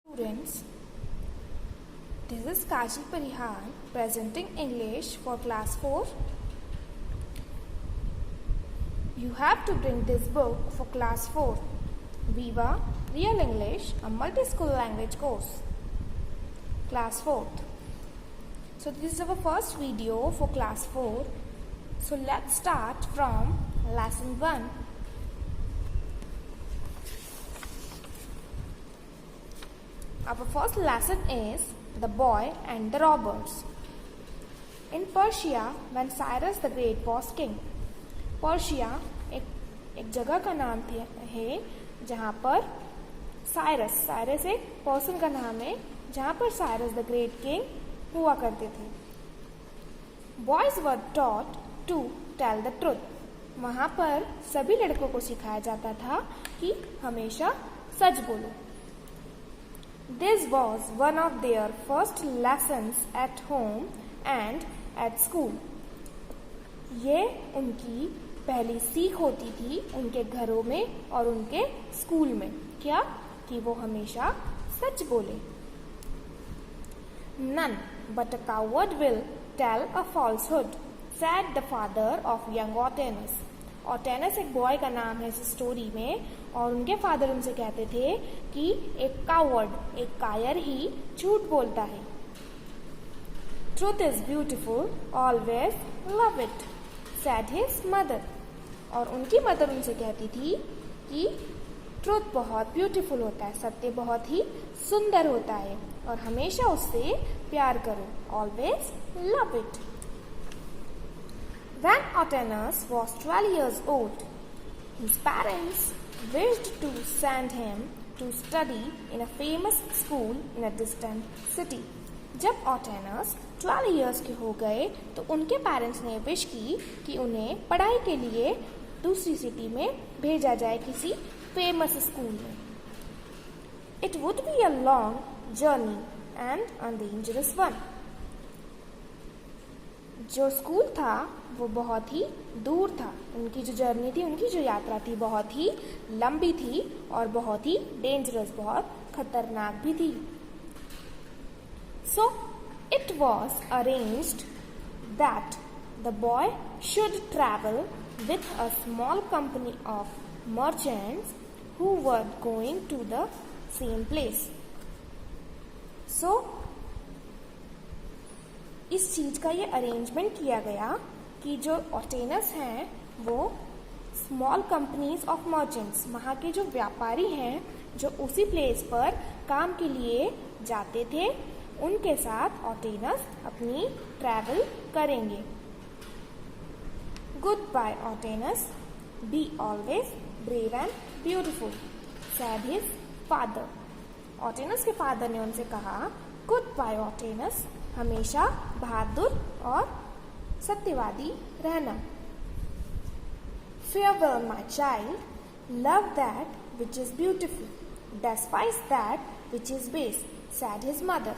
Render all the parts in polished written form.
Students, this is Kajal Parihan presenting English for class 4. You have to bring this book for class 4. Viva Real English, a multi-school language course. Class 4th. So this is our first video for class 4. So let's start from lesson 1. Our first lesson is The Boy and the Robbers. In Persia, when Cyrus the Great was king, Persia एक जगह का नाम है जहाँ पर Cyrus एक person का नाम है जहाँ पर साइरस द ग्रेट किंग हुआ करते थे. Boys were taught to tell the truth. वहाँ पर सभी लड़कों को सिखाया जाता था कि हमेशा सच बोलो. This was one of their first lessons at home and at school. ये उनकी पहली सीख होती थी उनके घरों में और उनके स्कूल में. क्या? कि वो हमेशा सच बोले. None but a coward will tell a falsehood, said the father of young Otanes. ओटेनस एक बॉय का नाम है इस स्टोरी में और उनके फादर उनसे कहते थे कि एक कावर्ड, एक कायर ही झूठ बोलता है. Truth is beautiful, always love it, said his mother. और उनकी मदर उनसे कहती थी कि ट्रूथ बहुत ब्यूटीफुल होता है, सत्य बहुत ही सुंदर होता है और हमेशा उससे प्यार करो. Always love it. When Otanes was 12 years old, his parents wished to send him to study in a famous school in a distant city. जब ओटेनस 12 years के हो गए तो उनके पेरेंट्स ने विश की कि उन्हें पढ़ाई के लिए दूसरी सिटी में भेजा जाए किसी फेमस स्कूल में. It would be a long journey and a dangerous one. जो स्कूल था वो बहुत ही दूर था. उनकी जो जर्नी थी, उनकी जो यात्रा थी बहुत ही लंबी थी और बहुत ही डेंजरस, बहुत खतरनाक भी थी. So it was arranged that the boy should travel with a small company of merchants who were going to the same place. So इस चीज का ये अरेंजमेंट किया गया कि जो ओटेनस हैं वो स्मॉल कंपनीज ऑफ मर्चेंट्स, वहाँ के जो व्यापारी हैं जो उसी प्लेस पर काम के लिए जाते थे, उनके साथ ओटेनस अपनी ट्रैवल करेंगे. Good bye Otenus, be always brave and beautiful, said his father. Otenus के फादर ने उनसे कहा गुड बाय ओटेनस, हमेशा बहादुर और सत्यवादी रहना. Farewell my child, love that which is beautiful, despise that which is base, said his mother.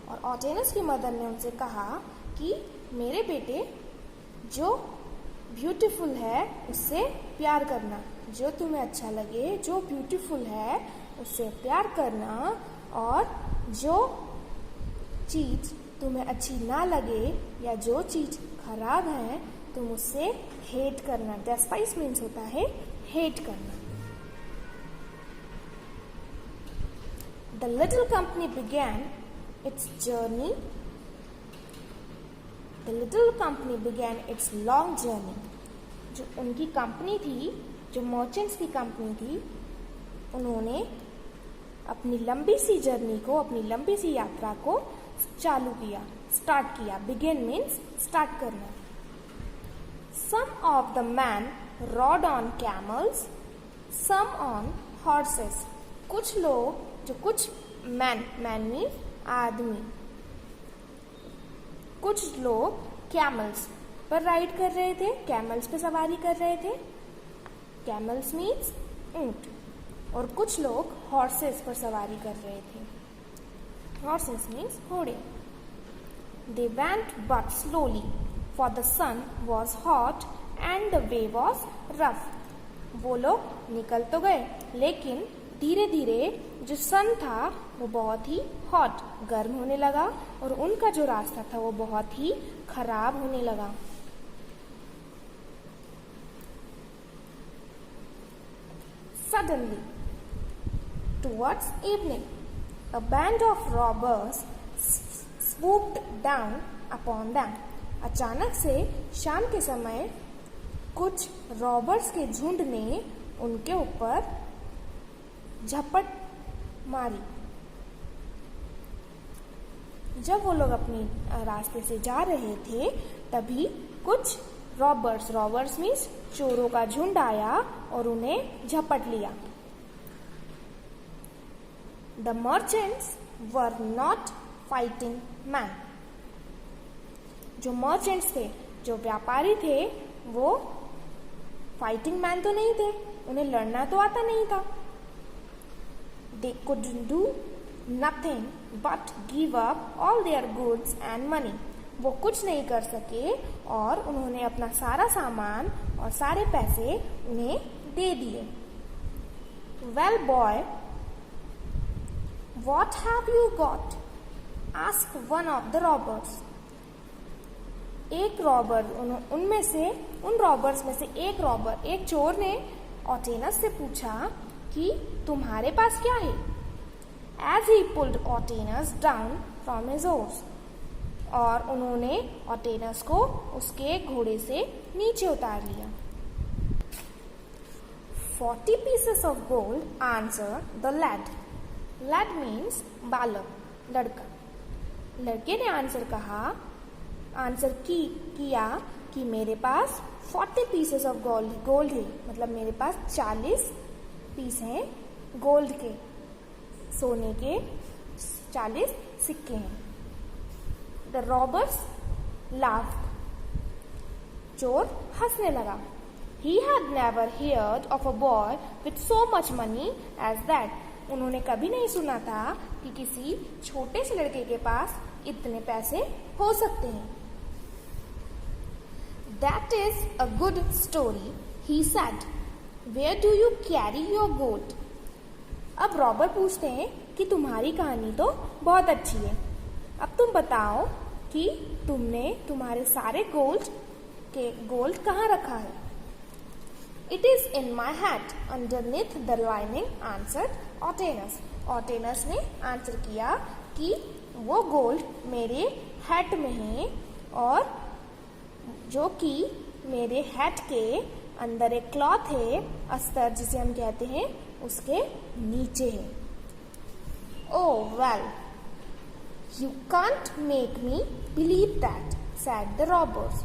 और ओटेनस की मदर ने उनसे कहा कि मेरे बेटे जो ब्यूटीफुल है उससे प्यार करना, जो तुम्हें अच्छा लगे, जो ब्यूटीफुल है उससे प्यार करना, और जो चीज तुम्हें अच्छी ना लगे या जो चीज खराब है तुम उससे हेट करना. डेस्पाइस मीन्स होता है हेट करना. The little company began it's journey. The little company began it's long journey. जो उनकी कंपनी थी, जो मर्चेंट्स की कंपनी थी, उन्होंने अपनी लंबी सी जर्नी को, अपनी लंबी सी यात्रा को चालू किया, स्टार्ट किया. बिगिन मीन्स स्टार्ट करना. Some of the man rode on camels, some on horses. कुछ लोग, जो कुछ मैन मीन्स आदमी, कुछ लोग कैमल्स पर राइड कर रहे थे, कैमल्स पे सवारी कर रहे थे. कैमल्स मीन्स ऊंट. और कुछ लोग हॉर्सेस पर सवारी कर रहे थे. Horses means घोड़े. They went but slowly, for the sun was hot and the way was rough. वो लोग निकल तो गए लेकिन धीरे धीरे जो सन था वो बहुत ही हॉट गर्म होने लगा और उनका जो रास्ता था वो बहुत ही खराब होने लगा। Suddenly, towards evening, a band of robbers swooped down upon them. अचानक से शाम के समय कुछ रॉबर्स के झुंड ने उनके ऊपर झपट मारी। जब वो लोग अपने रास्ते से जा रहे थे तभी कुछ रॉबर्स मीन्स चोरों का झुंड आया और उन्हें झपट लिया। The merchants were not fighting man. जो मर्चेंट्स थे, जो व्यापारी थे, वो फाइटिंग मैन तो नहीं थे, उन्हें लड़ना तो आता नहीं था। They could do nothing but give up all their goods and money. वो कुछ नहीं कर सके और उन्होंने अपना सारा सामान और सारे पैसे उन्हें दे दिए। Well boy, what have you got? Asked one of the robbers. एक रॉबर उन रॉबर्स में से एक चोर ने ऑटेनस से पूछा कि तुम्हारे पास क्या है? As he pulled Otanes down from his horse. और उन्होंने ऑटेनस को उसके घोड़े से नीचे उतार लिया। 40 pieces of gold, answered the lad. Lad means बालक, लड़का। लड़के ने आंसर किया कि मेरे पास 40 pieces of gold है, मतलब मेरे पास 40 पीस हैं गोल्ड के, सोने के 40 सिक्के हैं। The robbers laughed. चोर हंसने लगा। He had never heard of a boy with so much money as that. उन्होंने कभी नहीं सुना था कि किसी छोटे से लड़के के पास इतने पैसे हो सकते हैं। That is a good story, he said. Where do you carry your gold? अब रॉबर पूछते हैं कि तुम्हारी कहानी तो बहुत अच्छी है, अब तुम बताओ कि तुमने तुम्हारे सारे गोल्ड कहाँ रखा है? It is in my hat underneath the lining, answered Otanes. Otanes ने आंसर किया कि वो गोल्ड मेरे हैट में है और जो कि मेरे हैट के अंदर एक क्लॉथ है, अस्तर जिसे हम कहते हैं, उसके नीचे है। Oh well, you can't make me believe that, said the robbers.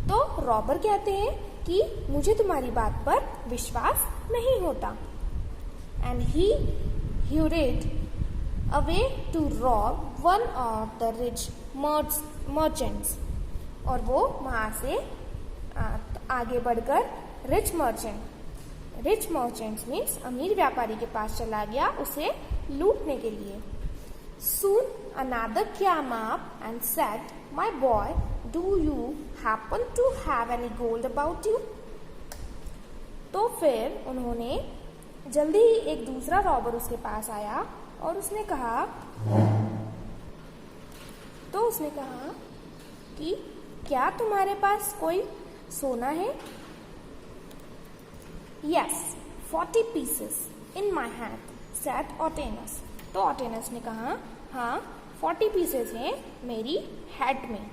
तो रॉबर कहते हैं कि मुझे तुम्हारी बात पर विश्वास नहीं होता। And he hurried away to rob one of the rich merchants. और वो वहां से आगे बढ़कर रिच मर्चेंट्स मीन्स अमीर व्यापारी के पास चला गया उसे लूटने के लिए। Soon another came up and said, "My boy, do you happen to have any gold about you?" तो फिर उन्होंने जल्दी ही एक दूसरा रॉबर उसके पास आया और उसने कहा कि क्या तुम्हारे पास कोई सोना है? Yes, 40 pieces in my hand, said Otanes. तो Otanes ने कहा, हाँ 40 pieces हैं मेरी हैट में।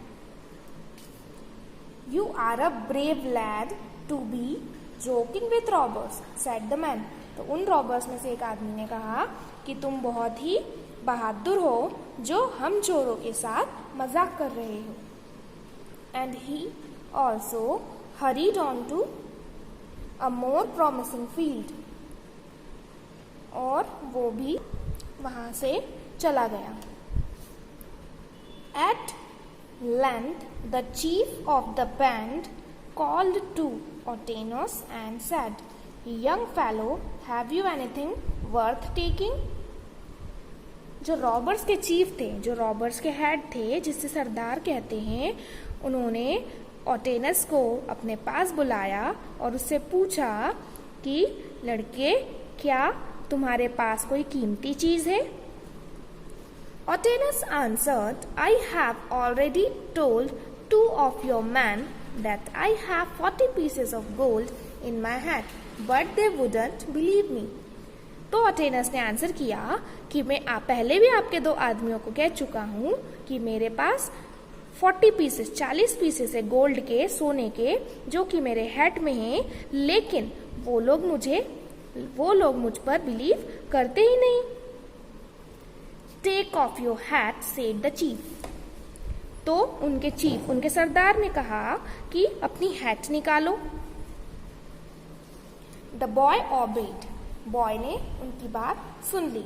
You are a brave lad to be joking with robbers, said the man. तो उन रॉबर्स में से एक आदमी ने कहा कि तुम बहुत ही बहादुर हो जो हम चोरों के साथ मजाक कर रहे हो। And he also hurried on to a more promising field. और वो भी वहां से चला गया। At length, the chief of the band called to Otanes and said, "Young fellow, have you anything worth taking?" जो रॉबर्स के चीफ थे, जो रॉबर्स के हेड थे, जिसे सरदार कहते हैं, उन्होंने ओटेनस को अपने पास बुलाया और उससे पूछा कि लड़के, क्या तुम्हारे पास कोई कीमती चीज है? Otanus answered, I have already told 2 of your men that I have 40 pieces of gold in my hat, but they wouldn't believe me. तो ओटेनस ने आंसर किया कि मैं पहले भी आपके 2 आदमियों को कह चुका हूँ कि मेरे पास 40 पीसेस है गोल्ड के, सोने के, जो कि मेरे हैट में हैं, लेकिन वो लोग मुझ पर बिलीव करते ही नहीं। Take off your hat, said the chief. तो उनके सरदार ने कहा कि अपनी हैट निकालो। द बॉय ऑबेड, बॉय ने उनकी बात सुन ली।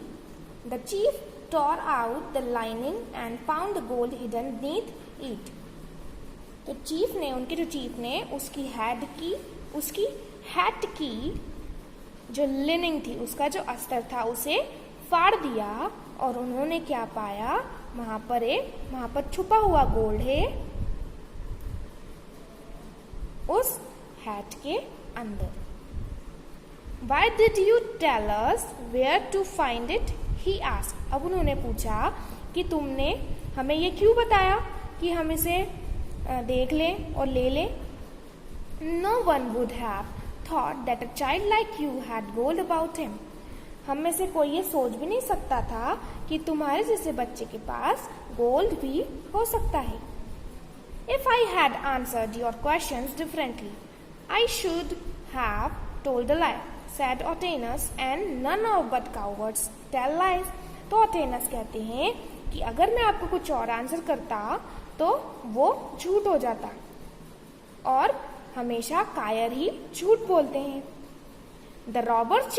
The chief tore out the lining and found the gold hidden neath it. तो उनके चीफ ने उसकी हैट की जो लिनिंग थी, उसका जो अस्तर था, उसे फाड़ दिया और उन्होंने क्या पाया, वहां पर छुपा हुआ गोल्ड है उस हैट के अंदर। Why did you tell us where to find it? He asked. अब उन्होंने पूछा कि तुमने हमें ये क्यों बताया कि हम इसे देख लें और ले लें? No one would have thought that a child like you had gold about him. हम में से कोई ये सोच भी नहीं सकता था कि तुम्हारे जैसे बच्चे के पास गोल्ड भी हो सकता है। If I had answered your questions differently, I should have told a lie, said Otanus, and none of but cowards tell lies. तो Otanus कहते हैं कि अगर मैं आपको कुछ और आंसर करता तो वो झूठ हो जाता, और हमेशा कायर ही झूठ बोलते हैं। The robbers